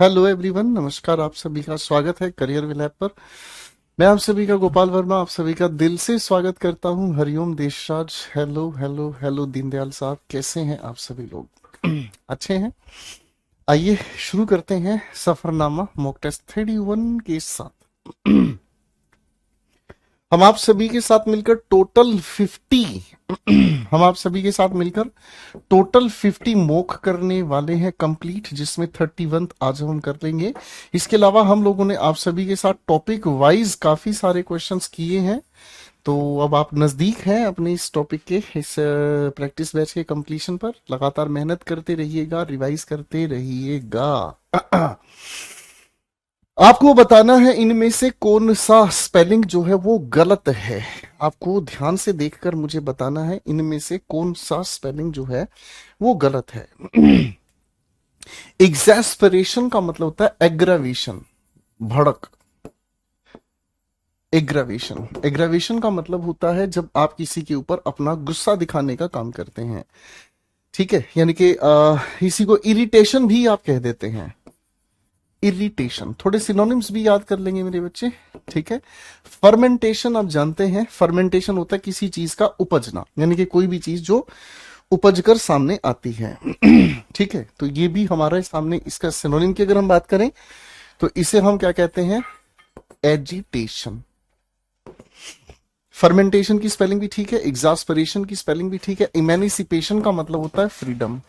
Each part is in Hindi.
हेलो एवरीवन, नमस्कार। आप सभी का स्वागत है करियर विल ऐप पर। मैं आप सभी का गोपाल वर्मा आप सभी का दिल से स्वागत करता हूं। Hariom Deshraj. Hello hello hello Deendayal साहब, कैसे हैं आप सभी लोग? अच्छे हैं। आइए शुरू करते हैं सफरनामा मॉक टेस्ट 31 के साथ। हम आप सभी के साथ मिलकर टोटल 50 हम आप सभी के साथ मिलकर टोटल 50 मॉक करने वाले हैं कंप्लीट, जिसमें 31 आज हम कर लेंगे। इसके अलावा हम लोगों ने आप सभी के साथ टॉपिक वाइज काफी सारे क्वेश्चंस किए हैं। तो अब आप नजदीक हैं अपने इस टॉपिक के, इस प्रैक्टिस बैच के कंप्लीशन पर। लगातार मेहनत करते रहिएगा, रिवाइज करते रहिएगा। आपको बताना है इनमें से कौन सा स्पेलिंग जो है वो गलत है। आपको ध्यान से देखकर मुझे बताना है इनमें से कौन सा स्पेलिंग जो है वो गलत है। एग्जैस्परेशन का मतलब होता है एग्रावेशन, भड़क। एग्रावेशन एग्रावेशन का मतलब होता है जब आप किसी के ऊपर अपना गुस्सा दिखाने का काम करते हैं। ठीक है, यानी कि इसी को इरिटेशन भी आप कह देते हैं। इरिटेशन, थोड़े सिनोनिम्स भी याद कर लेंगे मेरे बच्चे। ठीक है। फर्मेंटेशन आप जानते हैं, फर्मेंटेशन होता है किसी चीज का उपजना, यानी कि कोई भी चीज जो उपज कर सामने आती है। ठीक है, तो ये भी हमारे सामने इसका सिनोनिम की अगर हम बात करें तो इसे हम क्या कहते हैं? एजिटेशन। फर्मेंटेशन की स्पेलिंग भी ठीक है, एग्जास्परेशन की स्पेलिंग भी ठीक है। इमेनिसिपेशन का मतलब होता है फ्रीडम।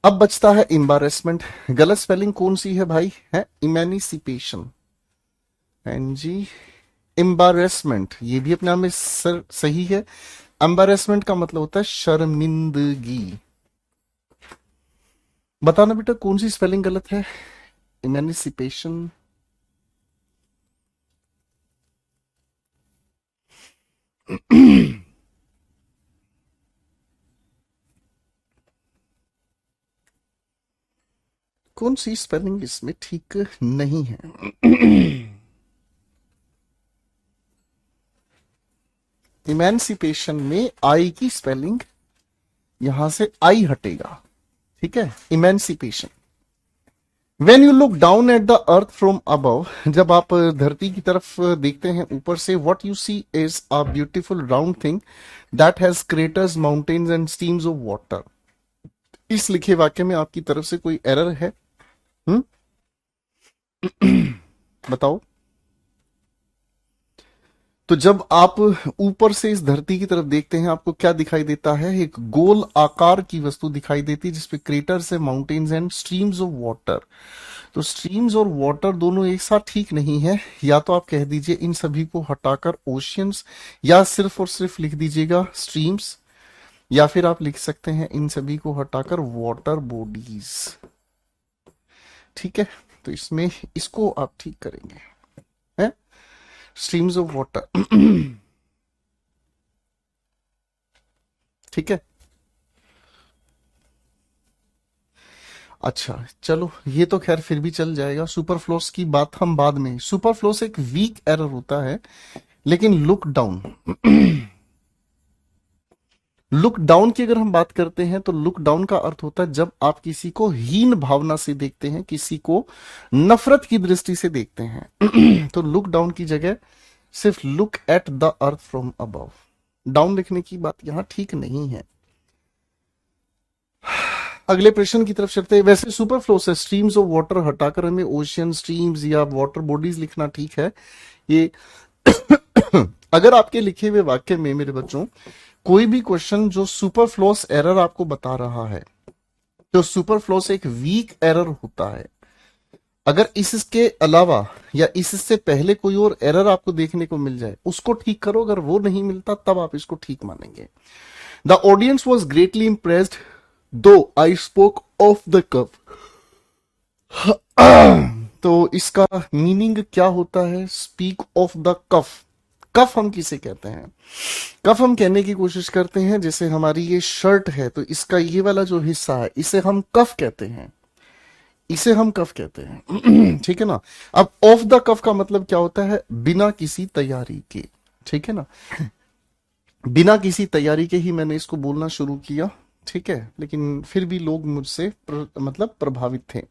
अब बचता है एम्बारेसमेंट। गलत स्पेलिंग कौन सी है भाई? है इमेनिसिपेशन। जी, एम्बारेसमेंट ये भी अपने आप में सही है। एम्बारेसमेंट का मतलब होता है शर्मिंदगी। बताना बेटा कौन सी स्पेलिंग गलत है? इमेनिसिपेशन। कौन सी स्पेलिंग इसमें ठीक नहीं है? इमेंसिपेशन में आई की स्पेलिंग, यहां से आई हटेगा। ठीक है, emancipation. When you look down at the earth from above, जब आप धरती की तरफ देखते हैं ऊपर से, what you see is a beautiful round thing that has craters, mountains and streams of water. इस लिखे वाक्य में आपकी तरफ से कोई एरर है? हम्म, बताओ। तो जब आप ऊपर से इस धरती की तरफ देखते हैं, आपको क्या दिखाई देता है? एक गोल आकार की वस्तु दिखाई देती है जिसपे क्रेटर्स है, mountains and streams of water. तो स्ट्रीम्स और वाटर दोनों एक साथ ठीक नहीं है। या तो आप कह दीजिए इन सभी को हटाकर ओशियंस, या सिर्फ और सिर्फ लिख दीजिएगा स्ट्रीम्स, या फिर आप लिख सकते हैं इन सभी को हटाकर वाटर बॉडीज। ठीक है, तो इसमें इसको आप ठीक करेंगे, है स्ट्रीम्स ऑफ वाटर। ठीक है। अच्छा चलो, ये तो खैर फिर भी चल जाएगा। सुपरफ्लोस की बात हम बाद में। सुपरफ्लोस एक वीक एरर होता है, लेकिन लुक डाउन, लुक डाउन की अगर हम बात करते हैं तो लुक डाउन का अर्थ होता है जब आप किसी को हीन भावना से देखते हैं, किसी को नफरत की दृष्टि से देखते हैं। तो लुक डाउन की जगह सिर्फ look at the earth from above. Down लिखने की बात यहां ठीक नहीं है। अगले प्रश्न की तरफ चलते हैं। वैसे सुपर फ्लो से स्ट्रीम्स ऑफ वाटर हटाकर हमें ओशियन, स्ट्रीम्स या वाटर बॉडीज लिखना ठीक है। ये अगर आपके लिखे हुए वाक्य में मेरे बच्चों कोई भी क्वेश्चन जो सुपरफ्लोस एरर आपको बता रहा है, तो सुपरफ्लोस एक वीक एरर होता है। अगर इसके अलावा या इससे पहले कोई और एरर आपको देखने को मिल जाए, उसको ठीक करो। अगर वो नहीं मिलता तब आप इसको ठीक मानेंगे। The audience was greatly impressed though I spoke of the cup. तो इसका मीनिंग क्या होता है? Speak of the cuff. Cuff हम किसे कहते हैं? कफ हम कहने की कोशिश करते हैं, जैसे हमारी ये शर्ट है तो इसका ये वाला जो हिस्सा है इसे हम कफ कहते हैं, इसे हम कफ कहते हैं। ठीक है ना। अब ऑफ द कफ का मतलब क्या होता है? बिना किसी तैयारी के। ठीक है ना, बिना किसी तैयारी के ही मैंने इसको बोलना शुरू किया। ठीक है, लेकिन फिर भी लोग मुझसे मतलब प्रभावित थे।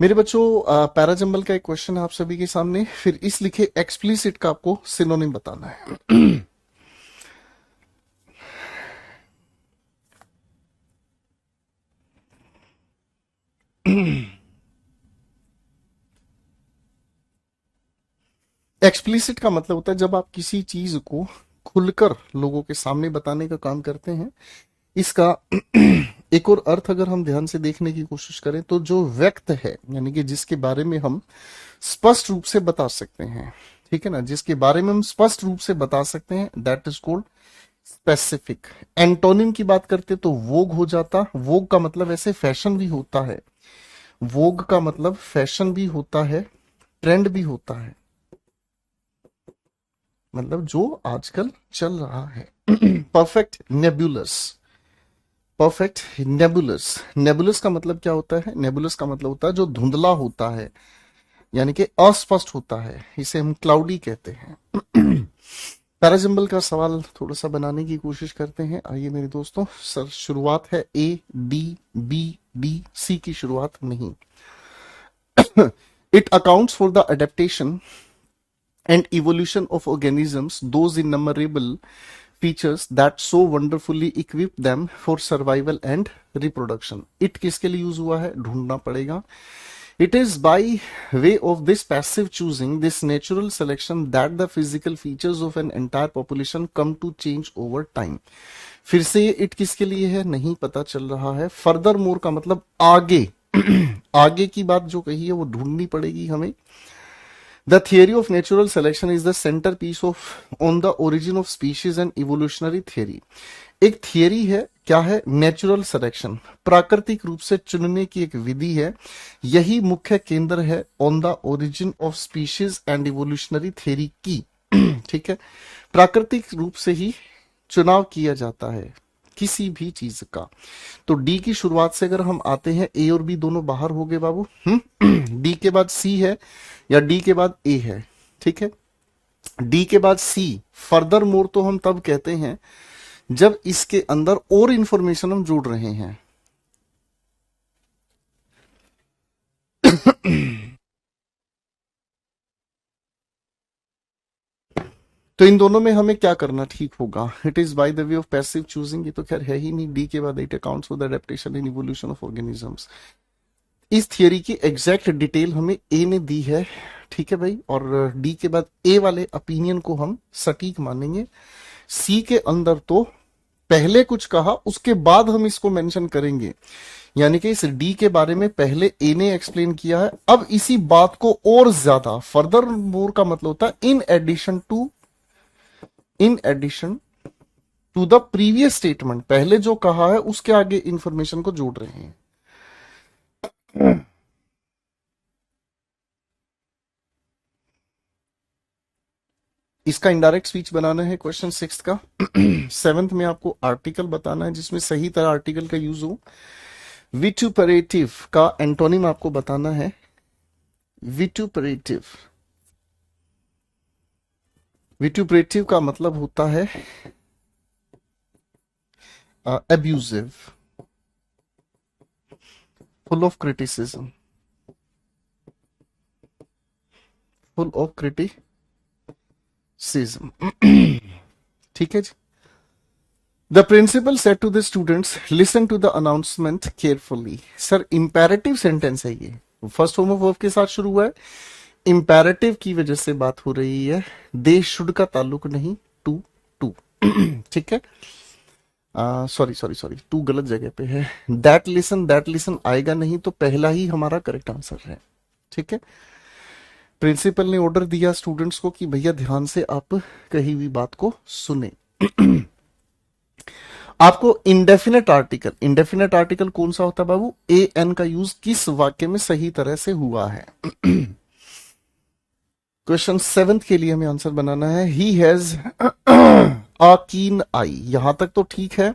मेरे बच्चों, पैराजंबल का एक क्वेश्चन है आप सभी के सामने, फिर इस लिखे एक्सप्लिसिट का आपको सिनोनिम बताना है। एक्सप्लिसिट का मतलब होता है जब आप किसी चीज को खुलकर लोगों के सामने बताने का काम करते हैं। इसका एक और अर्थ अगर हम ध्यान से देखने की कोशिश करें तो जो व्यक्त है, यानी कि जिसके बारे में हम स्पष्ट रूप से बता सकते हैं, ठीक है ना, जिसके बारे में हम स्पष्ट रूप से बता सकते हैं, that is called specific. Antonym की बात करते तो वोग हो जाता। वोग का मतलब ऐसे फैशन भी होता है, वोग का मतलब फैशन भी होता है, ट्रेंड भी होता है, मतलब जो आजकल चल रहा है। परफेक्ट नेबुलस। परफेक्ट नेबुलस। नेबुलस का मतलब क्या होता है? नेबुलस का मतलब होता है जो धुंधला होता है, यानी कि अस्पष्ट होता है, इसे हम क्लाउडी कहते हैं। पैराजिम्बल का सवाल थोड़ा सा बनाने की कोशिश करते हैं। आइए मेरे दोस्तों, सर शुरुआत है A D B D C की शुरुआत नहीं। It accounts for the adaptation and evolution of organisms, those innumerable features that so wonderfully equip them for survival and reproduction. It किसके लिए यूज हुआ है? ढूंढना पड़ेगा। It is by way of this passive choosing, this natural selection, that the physical features of an entire population come to change over time. फिर से ये it किसके लिए है नहीं पता चल रहा है। फर्दर मोर का मतलब आगे। आगे की बात जो कही है वो ढूंढनी पड़ेगी हमें। The theory of natural selection is the centerpiece of on the origin of species and evolutionary theory. एक थियरी है, क्या है? नेचुरल सिलेक्शन, प्राकृतिक रूप से चुनने की एक विधि है। यही मुख्य केंद्र है on the origin of species and evolutionary theory की। ठीक है, प्राकृतिक रूप से ही चुनाव किया जाता है किसी भी चीज का। तो डी की शुरुआत से अगर हम आते हैं, ए और बी दोनों बाहर हो गए बाबू। डी के बाद सी है या डी के बाद ए है, ठीक है। डी के बाद सी, फर्दर मोर तो हम तब कहते हैं जब इसके अंदर और इंफॉर्मेशन हम जोड़ रहे हैं। तो इन दोनों में हमें क्या करना ठीक होगा? It is by the way of passive choosing, ये तो खैर है ही नहीं। डी के बाद it accounts for the adaptation in evolution of organisms. इस थियरी की एग्जैक्ट डिटेल हमें ए ने दी है, ठीक है भाई। और डी के बाद ए वाले ओपिनियन को हम सटीक मानेंगे। सी के अंदर तो पहले कुछ कहा, उसके बाद हम इसको मेंशन करेंगे, यानी कि इस डी के बारे में पहले ए ने एक्सप्लेन किया है, अब इसी बात को और ज्यादा, फर्दर मोर का मतलब होता है in addition to the previous statement, पहले जो कहा है उसके आगे इंफॉर्मेशन को जोड़ रहे हैं। इसका इनडायरेक्ट स्पीच बनाना है क्वेश्चन 6 का। 7th में आपको आर्टिकल बताना है जिसमें सही तरह आर्टिकल का यूज हो। विटुपरेटिव का एंटोनिम आपको बताना है। विटुपरेटिव, विटुपरेटिव का मतलब होता है abusive, full of criticism, full of criticism. ठीक है जी। The principal said to the students, listen to the announcement carefully. Sir imperative sentence है ये, फर्स्ट फॉर्म ऑफ वर्ब के साथ शुरू हुआ है, इंपैरेटिव की वजह से बात हो रही है। दे शुड का ताल्लुक नहीं, टू टू। ठीक है, सॉरी टू गलत जगह पे है। दैट लिसन आएगा नहीं, तो पहला ही हमारा करेक्ट आंसर है। ठीक है, प्रिंसिपल ने ऑर्डर दिया स्टूडेंट्स को कि भैया ध्यान से आप कही हुई बात को सुने। आपको इंडेफिनेट आर्टिकल कौन सा होता है बाबू? ए एन का यूज किस वाक्य में सही तरह से हुआ है? क्वेश्चन 7th के लिए हमें आंसर बनाना है। ही हैज अ कीन आई, यहां तक तो ठीक है।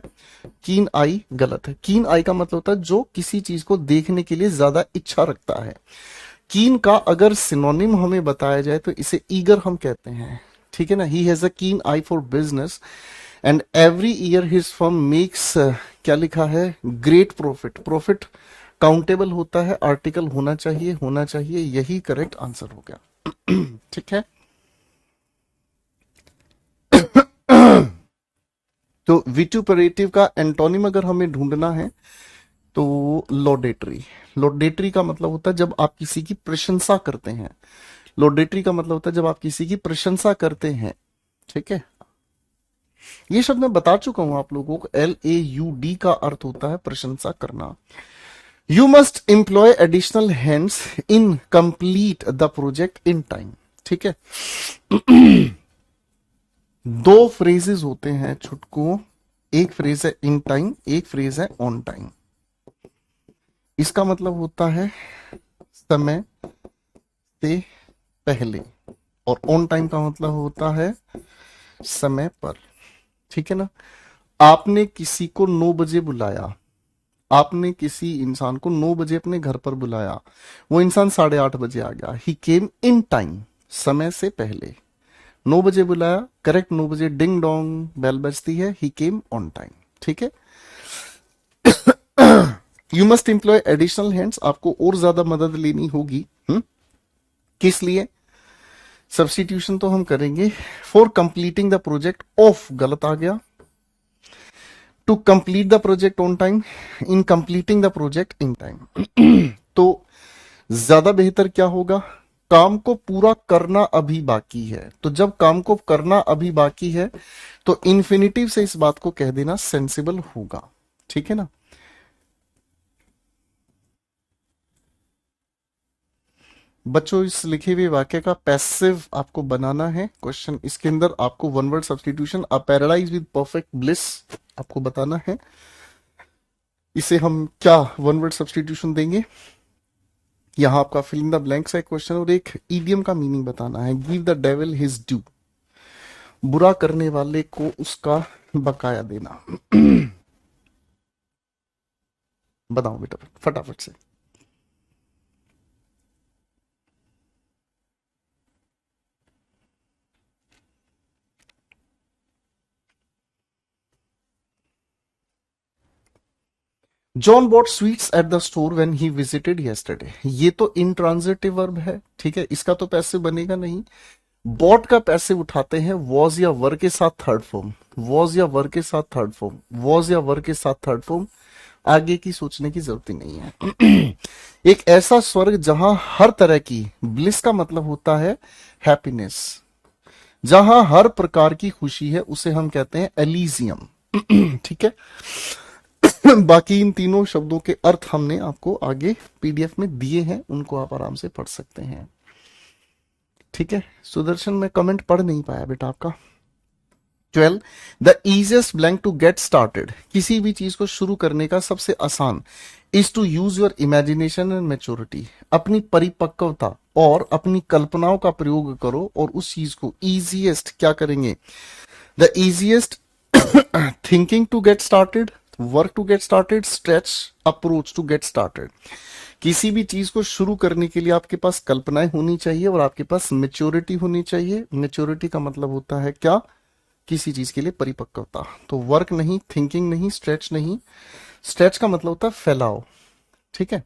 कीन आई गलत है। कीन आई का मतलब होता है जो किसी चीज को देखने के लिए ज्यादा इच्छा रखता है। कीन का अगर सिनोनिम हमें बताया जाए तो इसे ईगर हम कहते हैं। ठीक है ना। ही has a keen eye for business and every year his firm makes क्या लिखा है, ग्रेट प्रॉफिट। प्रॉफिट काउंटेबल होता है, आर्टिकल होना चाहिए, होना चाहिए, यही करेक्ट आंसर हो गया। ठीक है, तो विटुपरेटिव का एंटोनिम अगर हमें ढूंढना है तो लॉडेटरी। लॉडेटरी का मतलब होता है जब आप किसी की प्रशंसा करते हैं। लॉडेटरी का मतलब होता है जब आप किसी की प्रशंसा करते हैं। ठीक है, ये शब्द मैं बता चुका हूं आप लोगों को। LAUD का अर्थ होता है प्रशंसा करना। You must employ additional hands in complete the project in time. ठीक है, दो फ्रेजेस होते हैं छुटकू, एक फ्रेज है इन टाइम, एक फ्रेज है ऑन टाइम। इसका मतलब होता है समय से पहले, और ऑन टाइम का मतलब होता है समय पर। ठीक है ना, आपने किसी को 9 बजे बुलाया, आपने किसी इंसान को 9 बजे अपने घर पर बुलाया, वो इंसान 8:30 बजे आ गया। ही केम इन टाइम, समय से पहले। 9 बजे बुलाया, करेक्ट 9 बजे डिंग डोंग बेल बजती है, ही केम ऑन टाइम। ठीक है, you must employ additional hands, आपको और ज्यादा मदद लेनी होगी। किस लिए? सब्स्टिट्यूशन तो हम करेंगे। For completing the project of गलत आ गया, to complete the project on time, in completing the project in time. तो ज्यादा बेहतर क्या होगा, काम को पूरा करना अभी बाकी है। तो जब काम को करना अभी बाकी है तो इन्फिनिटिव से इस बात को कह देना सेंसिबल होगा। ठीक है ना, बच्चों इस लिखे हुए वाक्य का पैसिव आपको बनाना है क्वेश्चन। इसके अंदर आपको one word substitution a paradise with perfect bliss आपको बताना है। इसे हम क्या वन वर्ड सब्स्टिट्यूशन देंगे, यहां आपका फिल इन द ब्लैंक्स है क्वेश्चन, और एक ईडियम का मीनिंग बताना है। Give the devil his due, बुरा करने वाले को उसका बकाया देना। बताओ बेटा फटाफट से। John bought sweets at the store when he visited yesterday. ये तो इंट्रांजिटिव वर्ब है। ठीक है, इसका तो पैसिव बनेगा नहीं। बॉट का पैसिव उठाते हैं वॉज या वर के साथ थर्ड फॉर्म, वॉज या वर के साथ थर्ड फॉर्म, वॉज या वर के साथ थर्ड फॉर्म। आगे की सोचने की जरूरत ही नहीं है। एक ऐसा स्वर्ग जहां हर तरह की, ब्लिस का मतलब होता है हैप्पीनेस, जहां हर प्रकार की खुशी है, उसे हम कहते हैं एलिजियम। ठीक है, बाकी इन तीनों शब्दों के अर्थ हमने आपको आगे PDF में दिए हैं, उनको आप आराम से पढ़ सकते हैं। ठीक है, सुदर्शन मैं कमेंट पढ़ नहीं पाया बेटा आपका। 12 the easiest blank to get started, किसी भी चीज को शुरू करने का सबसे आसान, is to use your imagination and maturity, अपनी परिपक्वता और अपनी कल्पनाओं का प्रयोग करो और उस चीज को इजिएस्ट क्या करेंगे, the easiest thinking to get started, work to get started, stretch approach to get started. किसी भी चीज को शुरू करने के लिए आपके पास कल्पनाएं होनी चाहिए और आपके पास मेच्योरिटी होनी चाहिए। मेच्योरिटी का मतलब होता है क्या, किसी चीज के लिए परिपक्वता। तो वर्क नहीं, थिंकिंग नहीं, स्ट्रेच नहीं। स्ट्रेच का मतलब होता है फैलाव। ठीक है,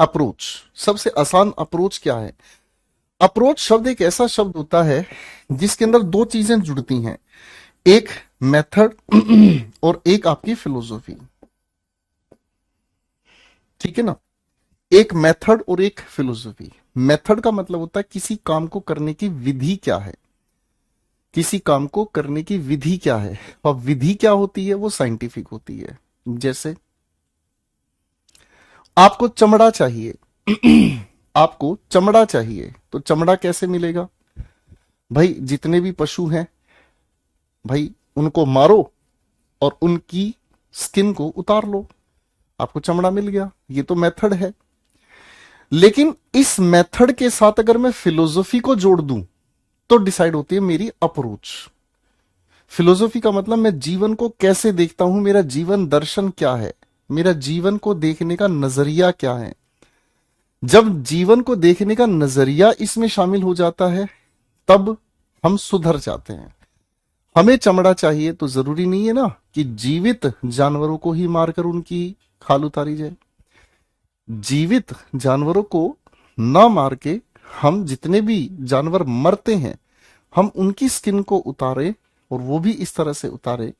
अप्रोच, सबसे आसान अप्रोच क्या है? अप्रोच शब्द एक ऐसा शब्द होता है जिसके अंदर दो चीजें जुड़ती हैं, एक मेथड और एक आपकी फिलोसॉफी। ठीक है ना, एक मेथड और एक फिलोसॉफी। मेथड का मतलब होता है किसी काम को करने की विधि क्या है, किसी काम को करने की विधि क्या है, और विधि क्या होती है वो साइंटिफिक होती है। जैसे आपको चमड़ा चाहिए, आपको चमड़ा चाहिए, तो चमड़ा कैसे मिलेगा? भाई जितने भी पशु हैं भाई उनको मारो और उनकी स्किन को उतार लो, आपको चमड़ा मिल गया। ये तो मेथड है। लेकिन इस मेथड के साथ अगर मैं फिलोसॉफी को जोड़ दूं तो डिसाइड होती है मेरी अप्रोच। फिलोसॉफी का मतलब मैं जीवन को कैसे देखता हूं, मेरा जीवन दर्शन क्या है, मेरा जीवन को देखने का नजरिया क्या है। जब जीवन को देखने का नजरिया इसमें शामिल हो जाता है तब हम सुधर जाते हैं। हमें चमड़ा चाहिए तो जरूरी नहीं है ना कि जीवित जानवरों को ही मारकर उनकी खाल उतारी जाए। जीवित जानवरों को ना मार के हम जितने भी जानवर मरते हैं हम उनकी स्किन को उतारे, और वो भी इस तरह से उतारे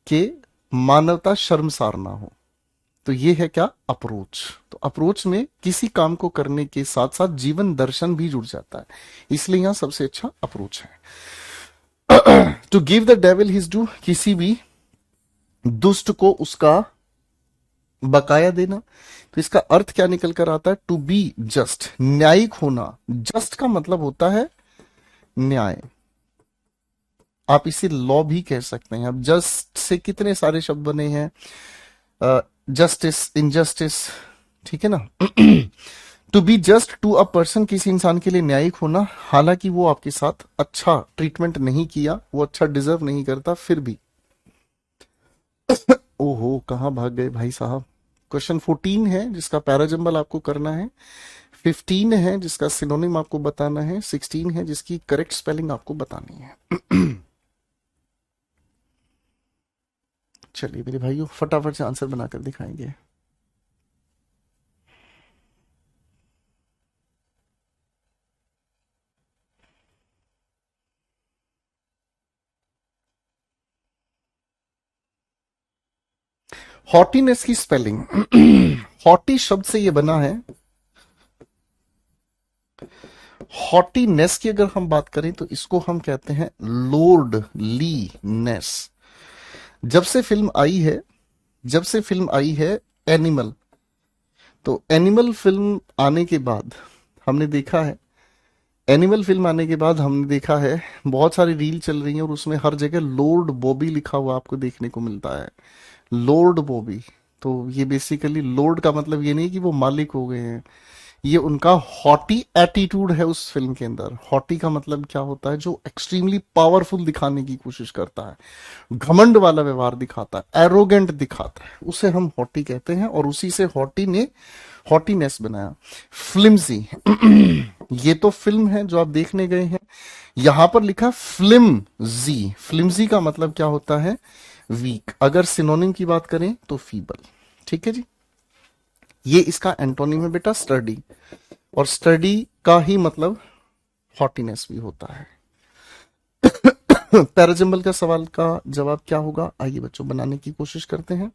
कि मानवता शर्मसार ना हो। तो ये है क्या, अप्रोच। तो अप्रोच में किसी काम को करने के साथ साथ जीवन दर्शन भी जुड़ जाता है, इसलिए यहां सबसे अच्छा अप्रोच है। To give the devil his due, किसी भी दुष्ट को उसका बकाया देना। तो इसका अर्थ क्या निकल कर आता है, टू बी जस्ट, न्यायिक होना। जस्ट का मतलब होता है न्याय, आप इसे लॉ भी कह सकते हैं। अब जस्ट से कितने सारे शब्द बने हैं, जस्टिस, इनजस्टिस, ठीक है ना। To be just to a person, किसी इंसान के लिए न्यायिक होना, हालांकि वो आपके साथ अच्छा ट्रीटमेंट नहीं किया, वो अच्छा डिजर्व नहीं करता, फिर भी। ओहो, कहाँ भाग गए भाई साहब। क्वेश्चन 14 है जिसका पैराजंबल आपको करना है, 15 है जिसका सिनोनिम आपको बताना है, 16 है जिसकी करेक्ट स्पेलिंग आपको बतानी है। चलिए मेरे भाइयों, फटाफट से आंसर बनाकर दिखाएंगे। हॉटीनेस की स्पेलिंग, हॉटी शब्द से ये बना है। हॉटीनेस की अगर हम बात करें तो इसको हम कहते हैं लॉर्ड ली नेस। जब से फिल्म आई है, जब से फिल्म आई है एनिमल, तो एनिमल फिल्म आने के बाद हमने देखा है, एनिमल फिल्म आने के बाद हमने देखा है बहुत सारी रील चल रही हैं और उसमें हर जगह लॉर्ड बॉबी लिखा हुआ आपको देखने को मिलता है, लॉर्ड बॉबी। तो ये बेसिकली लॉर्ड का मतलब ये नहीं कि वो मालिक हो गए हैं, ये उनका हॉटी एटीट्यूड है उस फिल्म के अंदर। हॉटी का मतलब क्या होता है, जो एक्सट्रीमली पावरफुल दिखाने की कोशिश करता है, घमंड वाला व्यवहार दिखाता है, एरोगेंट दिखाता है, उसे हम हॉटी कहते हैं। और उसी से हॉटी ने हॉटीनेस बनाया। फ्लिम्जी, ये तो फिल्म है जो आप देखने गए हैं, यहां पर लिखा फ्लिमजी। फ्लिम्जी का मतलब क्या होता है, वीक। अगर सिनोनिम की बात करें तो फीबल, ठीक है जी। ये इसका एंटोनिम है बेटा, स्टडी, और स्टडी का ही मतलब हॉटीनेस भी होता है। पैराजंबल का सवाल का जवाब क्या होगा, आइए बच्चों बनाने की कोशिश करते हैं।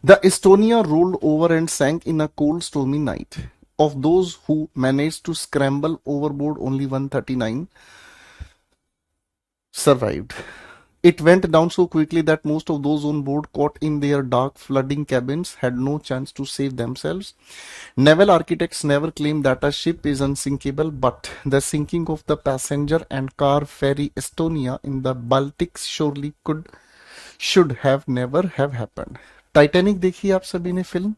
The Estonia rolled over and sank in a cold, stormy night. Of those who managed to scramble overboard, only 139 survived. It went down so quickly that most of those on board, caught in their dark, flooding cabins, had no chance to save themselves. Naval architects never claim that a ship is unsinkable, but the sinking of the passenger and car ferry Estonia in the Baltic surely should have never have happened. Titanic देखी आप सभी ने फिल्म,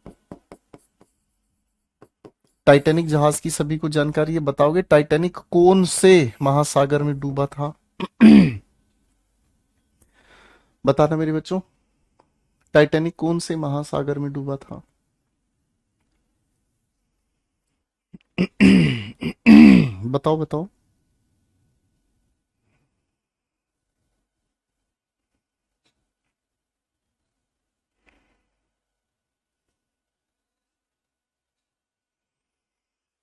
टाइटैनिक जहाज की सभी को जानकारी है, बताओगे टाइटैनिक कौन से महासागर में डूबा था। बताना मेरे बच्चों, टाइटैनिक कौन से महासागर में डूबा था। बताओ बताओ।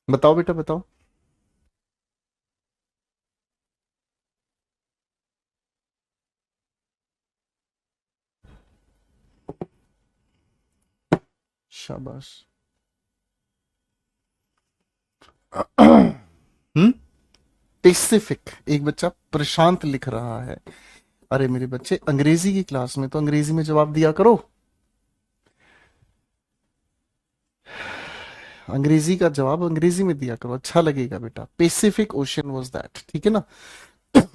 बताओ बेटा बताओ। शाबाश। हम्म, पैसिफिक। एक बच्चा प्रशांत लिख रहा है। अरे मेरे बच्चे, अंग्रेजी की क्लास में तो अंग्रेजी में जवाब दिया करो, अंग्रेजी का जवाब अंग्रेजी में दिया करो, अच्छा लगेगा बेटा। पैसिफिक ओशियन वाज दैट, ठीक है ना।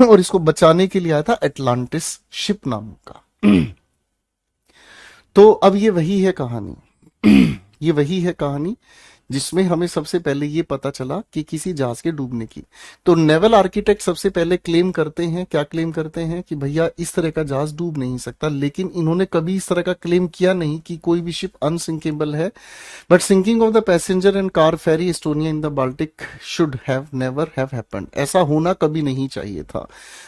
और इसको बचाने के लिए आया था एटलांटिस शिप नाम का। तो अब ये वही है कहानी, ये वही है कहानी जिसमें हमें सबसे पहले ये पता चला कि किसी जहाज के डूबने की। तो नेवल आर्किटेक्ट सबसे पहले क्लेम करते हैं, क्या क्लेम करते हैं कि भैया इस तरह का जहाज डूब नहीं सकता, लेकिन इन्होंने कभी इस तरह का क्लेम किया नहीं कि कोई भी शिप अनसिंकेबल है। But sinking of the passenger and car ferry Estonia in the Baltic should have never have happened, ऐसा होना कभी नहीं चाहिए था।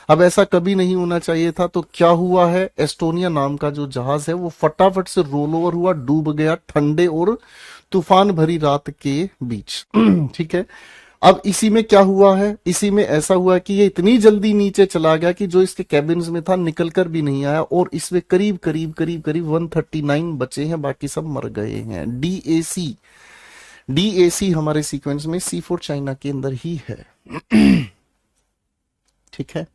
अब ऐसा कभी नहीं होना चाहिए था, तो क्या हुआ है, एस्टोनिया नाम का जो जहाज है वो फटाफट से रोल ओवर हुआ, डूब गया ठंडे और तूफान भरी रात के बीच। ठीक है। अब इसी में क्या हुआ है, इसी में ऐसा हुआ कि ये इतनी जल्दी नीचे चला गया कि जो इसके कैबिन्स में था निकल कर भी नहीं आया, और इसमें करीब करीब करीब करीब 139 बचे हैं, बाकी सब मर गए हैं। डीएसी, डीएसी हमारे सीक्वेंस में C4 चाइना के अंदर ही है। ठीक है।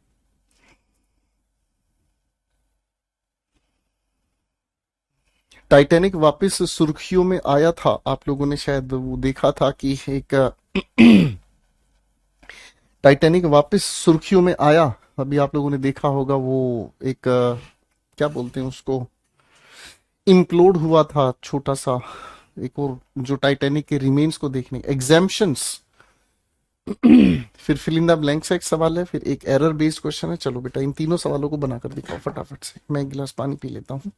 टाइटैनिक वापस सुर्खियों में आया था, आप लोगों ने शायद वो देखा था कि एक टाइटैनिक वापस सुर्खियों में आया। अभी आप लोगों ने देखा होगा वो एक क्या बोलते हैं उसको, इम्प्लोड हुआ था छोटा सा, एक और जो टाइटैनिक के रिमेन्स को देखने, एग्जाम्पशंस। फिर फिल इन द ब्लैंक्स एक सवाल है, फिर एक एरर बेस्ड क्वेश्चन है। चलो बेटा इन तीनों सवालों को बनाकर दिखाओ फटाफट से, मैं एक गिलास पानी पी लेता हूँ।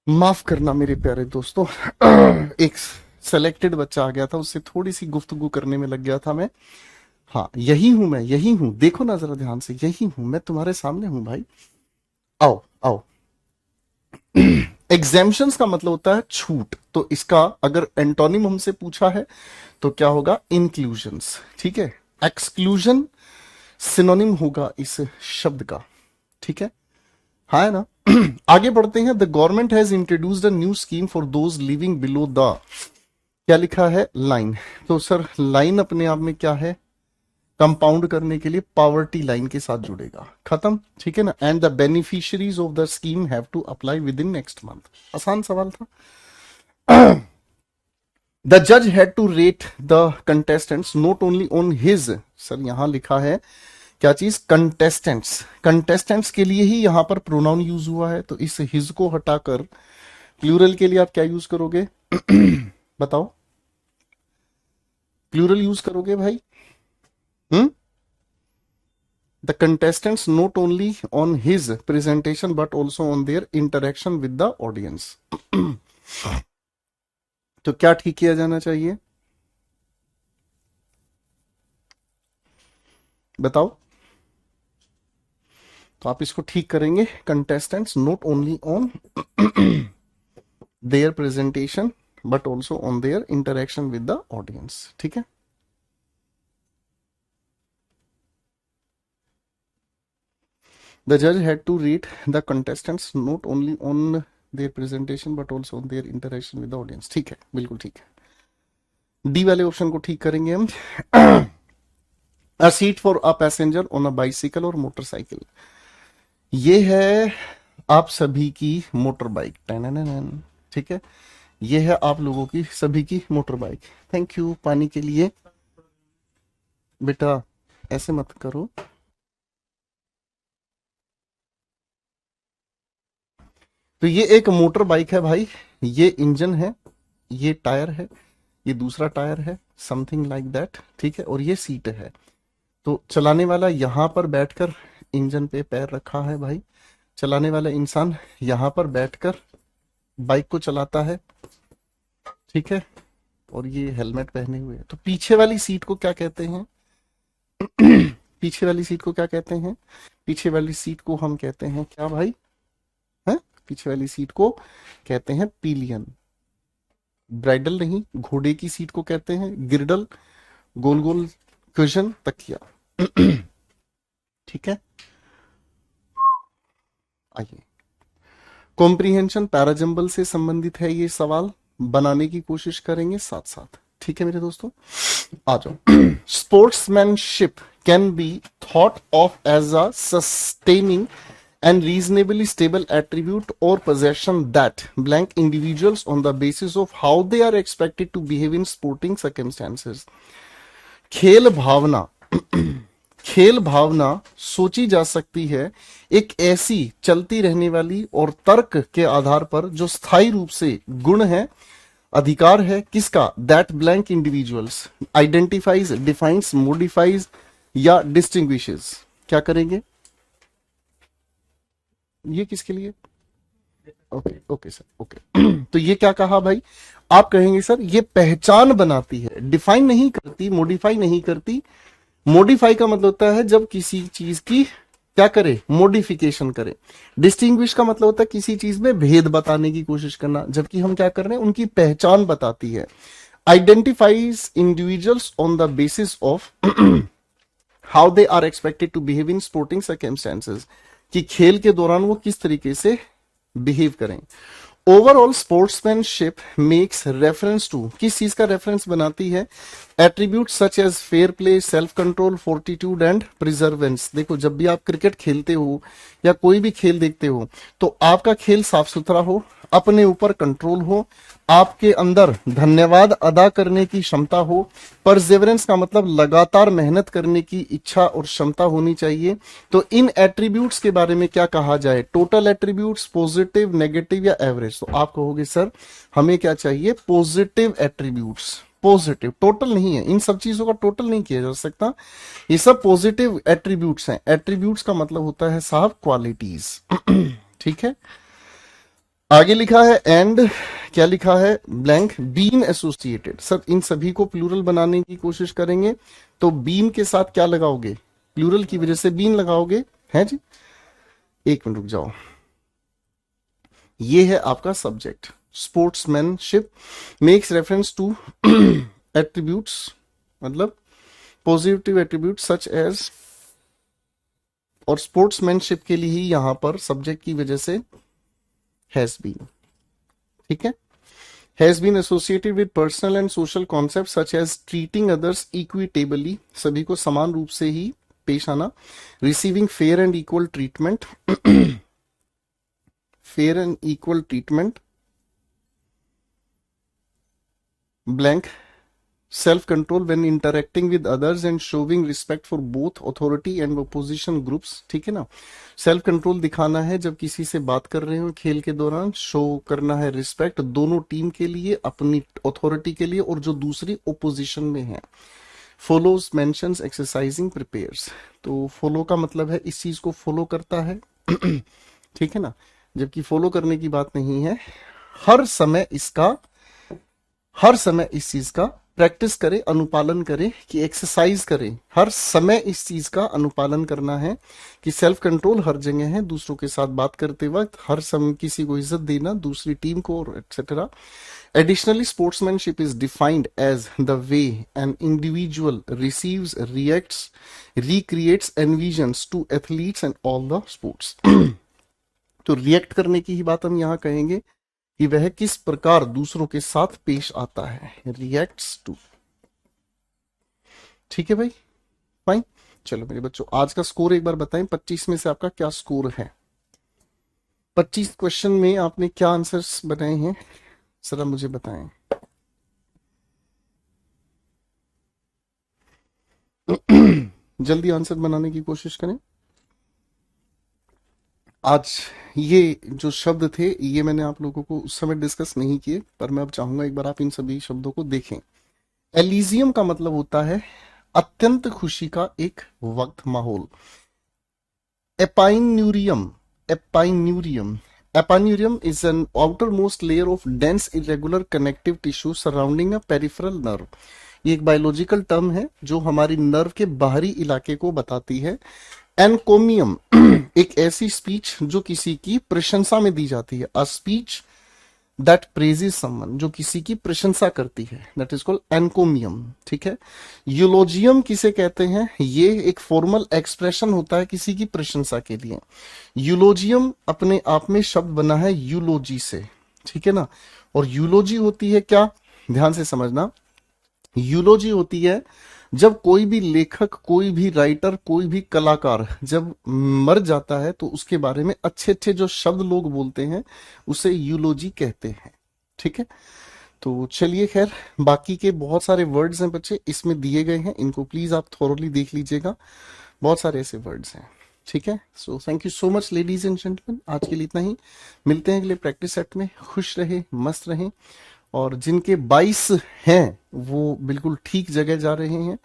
माफ करना मेरे प्यारे दोस्तों, एक सेलेक्टेड बच्चा आ गया था, उससे थोड़ी सी गुफ्तगू करने में लग गया था मैं। हाँ, यही हूं मैं, यही हूं, देखो ना जरा ध्यान से, यही हूं मैं, तुम्हारे सामने हूं भाई। आओ आओ। एग्जेम्पशंस का मतलब होता है छूट, तो इसका अगर एंटोनिम हमसे पूछा है तो क्या होगा? इंक्लूजन्स। ठीक है, एक्सक्लूजन सिनोनिम होगा इस शब्द का। ठीक है, हाँ है ना। आगे बढ़ते हैं। The government has introduced a new scheme for those living below the, क्या लिखा है? लाइन। तो सर लाइन अपने आप में क्या है? कंपाउंड करने के लिए पावर्टी लाइन के साथ जुड़ेगा, खत्म। ठीक है ना। And the beneficiaries of the scheme have to apply within next month. आसान सवाल था। द जज had to rate the contestants not only on his, sir यहां लिखा है क्या चीज? कंटेस्टेंट्स। कंटेस्टेंट्स के लिए ही यहां पर प्रोनाउन यूज हुआ है, तो इस हिज को हटाकर प्लूरल के लिए आप क्या यूज करोगे? बताओ, प्लूरल यूज करोगे भाई? Hmm. The contestants not only on his presentation but also on their interaction with the audience. तो क्या ठीक किया जाना चाहिए? बताओ। तो आप इसको ठीक करेंगे, contestants not only on their presentation but also on their interaction with the audience. ठीक है। द जज had to rate the contestants not only on their presentation but also on their interaction with the audience. ठीक है, बिल्कुल ठीक है। डी वाले ऑप्शन को ठीक करेंगे हम। अ seat for a passenger on a bicycle और मोटरसाइकिल, ये है आप सभी की मोटर बाइक। ठीक है, ये है आप लोगों की सभी की मोटर बाइक। थैंक यू पानी के लिए। बेटा ऐसे मत करो। तो ये एक मोटर बाइक है भाई, ये इंजन है, ये टायर है, ये दूसरा टायर है, समथिंग लाइक दैट। ठीक है, और ये सीट है। तो चलाने वाला यहां पर बैठकर इंजन पे पैर रखा है भाई, चलाने वाला इंसान यहां पर बैठकर बाइक को चलाता है। ठीक है, और ये हेलमेट पहने हुए है। तो पीछे वाली सीट को क्या कहते हैं? पीछे वाली सीट को क्या कहते हैं? पीछे वाली सीट को हम कहते हैं क्या भाई? है, पीछे वाली सीट को कहते हैं पिलियन। ब्राइडल नहीं, घोड़े की सीट को कहते हैं गिरडल, गोल गोल क्वेश्चन तकिया। ठीक है, आइए। कॉम्प्रीहेंशन पैराजम्बल से संबंधित है ये सवाल, बनाने की कोशिश करेंगे साथ साथ। ठीक है मेरे दोस्तों, आ जाओ। Sportsmanship can be thought of as a sustaining and reasonably stable attribute or possession that blank individuals on the basis of how they are expected to behave in sporting circumstances। खेल भावना, खेल भावना सोची जा सकती है एक ऐसी चलती रहने वाली और तर्क के आधार पर जो स्थायी रूप से गुण है, अधिकार है किसका? That blank individuals identifies, defines, modifies या डिस्टिंग्विशेस। क्या करेंगे? ये किसके लिए? Okay okay sir, okay. तो ये क्या कहा भाई? आप कहेंगे सर ये पहचान बनाती है, डिफाइन नहीं करती, मॉडिफाई नहीं करती। मॉडिफाई का मतलब होता है जब किसी चीज की क्या करे? मॉडिफिकेशन करे। डिस्टिंग्विश का मतलब होता है किसी चीज में भेद बताने की कोशिश करना, जबकि हम क्या कर रहे हैं? उनकी पहचान बताती है। Identifies individuals on the basis of how they are expected to behave in sporting circumstances, कि खेल के दौरान वो किस तरीके से बिहेव करें। Overall sportsmanship makes reference to, किस चीज का रेफरेंस बनाती है? Attribute such as fair play, self control, fortitude and perseverance. देखो जब भी आप क्रिकेट खेलते हो या कोई भी खेल देखते हो तो आपका खेल साफ सुथरा हो, अपने ऊपर कंट्रोल हो, आपके अंदर धन्यवाद अदा करने की क्षमता हो, परसेवरेंस का मतलब लगातार मेहनत करने की इच्छा और क्षमता होनी चाहिए। तो इन एट्रीब्यूट्स के बारे में क्या कहा जाए? टोटल एट्रीब्यूट्स, पॉजिटिव, नेगेटिव या एवरेज? तो आप कहोगे सर हमें क्या चाहिए? Positive attributes. पॉजिटिव, टोटल नहीं है, इन सब चीजों का टोटल नहीं किया जा सकता, ये सब पॉजिटिव एट्रीब्यूट्स हैं। एट्रीब्यूट्स का मतलब होता है साहब क्वालिटीज। ठीक है, आगे लिखा है एंड, क्या लिखा है, ब्लैंक बीन एसोसिएटेड। सर इन सभी को प्लूरल बनाने की कोशिश करेंगे, तो बीन के साथ क्या लगाओगे, प्लूरल की वजह से बीन लगाओगे, है जी। एक मिनट रुक जाओ, ये है आपका subject. Sportsmanship makes reference to attributes, मतलब पॉजिटिव एट्रीब्यूट सच एज, और स्पोर्ट्समैनशिप के लिए ही यहां पर सब्जेक्ट की वजह से हैज बीन, ठीक है। Has been associated with personal and social concept such as treating others equitably, सभी को समान रूप से ही पेश आना, receiving fair and equal treatment, fair and equal treatment, blank self control when interacting with others and showing respect for both authority and opposition groups, ठीक है ना। सेल्फ कंट्रोल दिखाना है जब किसी से बात कर रहे हो खेल के दौरान, शो करना है रिस्पेक्ट दोनों टीम के लिए, अपनी अथॉरिटी के लिए और जो दूसरी ओपोजिशन में है। फॉलोज मेंशंस एक्सरसाइजिंग प्रिपेयर्स, तो फॉलो का मतलब है इस चीज को फॉलो करता है ठीक है ना, जबकि फॉलो करने की बात नहीं है, हर समय इसका, हर समय इस चीज का प्रैक्टिस करे, अनुपालन करे, कि एक्सरसाइज करे, हर समय इस चीज का अनुपालन करना है कि सेल्फ कंट्रोल हर जगह है, दूसरों के साथ बात करते वक्त हर समय किसी को इज्जत देना, दूसरी टीम को, और etcetera. Additionally, sportsmanship is defined as the way an individual receives, reacts, recreates, envisions to athletes and all the sports. तो रिएक्ट करने की ही बात हम यहाँ कहेंगे कि वह किस प्रकार दूसरों के साथ पेश आता है, रिएक्ट्स टू, ठीक है भाई, फाइन। चलो मेरे बच्चों, आज का स्कोर एक बार बताएं, 25 में से आपका क्या स्कोर है, 25 क्वेश्चन में आपने क्या आंसर्स बनाए हैं, जरा मुझे बताएं। जल्दी आंसर बनाने की कोशिश करें। आज ये जो शब्द थे ये मैंने आप लोगों को उस समय डिस्कस नहीं किए, पर मैं अब चाहूंगा एक बार आप इन सभी शब्दों को देखें। एलिजियम का मतलब होता है अत्यंत खुशी का एक वक्त, माहौल। Epineurium, epineurium, epineurium is an outermost layer of dense irregular connective tissue surrounding a peripheral nerve. ये एक बायोलॉजिकल टर्म है जो हमारी नर्व के बाहरी इलाके को बताती है। एनकोमियम एक ऐसी स्पीच जो किसी की प्रशंसा में दी जाती है, a speech that praises someone, जो किसी की प्रशंसा करती है, दैट इज कॉल्ड एनकोमियम, ठीक है। यूलोजियम किसे कहते हैं, ये एक फॉर्मल एक्सप्रेशन होता है किसी की प्रशंसा के लिए। यूलोजियम अपने आप में शब्द बना है यूलोजी से, ठीक है ना। और यूलोजी होती है क्या, ध्यान से समझना, यूलोजी होती है जब कोई भी लेखक, कोई भी राइटर, कोई भी कलाकार जब मर जाता है तो उसके बारे में अच्छे अच्छे जो शब्द लोग बोलते हैं उसे यूलोजी कहते हैं, ठीक है। तो चलिए खैर, बाकी के बहुत सारे वर्ड्स हैं बच्चे इसमें दिए गए हैं, इनको प्लीज आप थोरोली देख लीजिएगा, बहुत सारे ऐसे वर्ड्स हैं, ठीक है। So thank you so much ladies and gentleman, आज के लिए इतना ही, मिलते हैं अगले प्रैक्टिस सेट में, खुश रहे, मस्त रहें, और जिनके 22 हैं वो बिल्कुल ठीक जगह जा रहे हैं,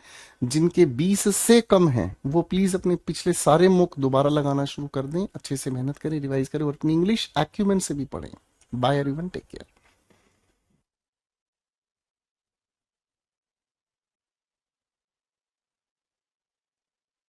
जिनके 20 से कम हैं वो प्लीज अपने पिछले सारे मुक दोबारा लगाना शुरू कर दें, अच्छे से मेहनत करें, रिवाइज करें और अपनी इंग्लिश एक्यूमेंट से भी पढ़ें। Bye everyone, take care.